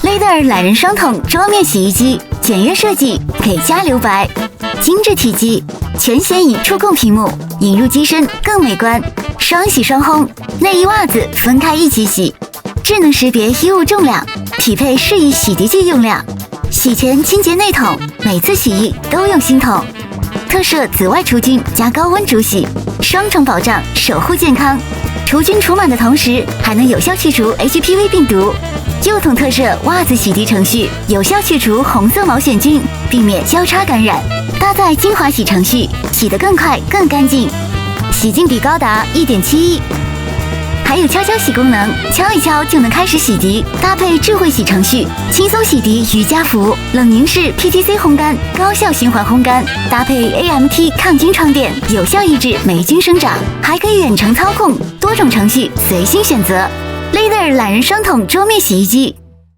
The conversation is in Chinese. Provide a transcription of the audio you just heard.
Leader 懒人双筒桌面洗衣机，简约设计，给家留白。精致体积，全显影触控屏幕，引入机身更美观。双洗双烘，内衣袜子分开一起洗。智能识别衣物重量，匹配适宜洗涤剂用量。洗前清洁内桶，每次洗衣都用新桶。特设紫外除菌加高温煮洗，双重保障，守护健康。除菌除螨的同时，还能有效去除 HPV 病毒。右筒特设袜子洗涤程序，有效去除红色毛癣菌，避免交叉感染。搭载精华洗程序，洗得更快更干净，洗净比高达1.71。还有悄悄洗功能，敲一敲就能开始洗涤。搭配智慧洗程序，轻松洗涤瑜伽服。冷凝式 PTC 烘干，高效循环烘干。搭配 AMT 抗菌床垫，有效抑制霉菌生长。还可以远程操控，多种程序随心选择。Leader 懒人双筒桌面洗衣机，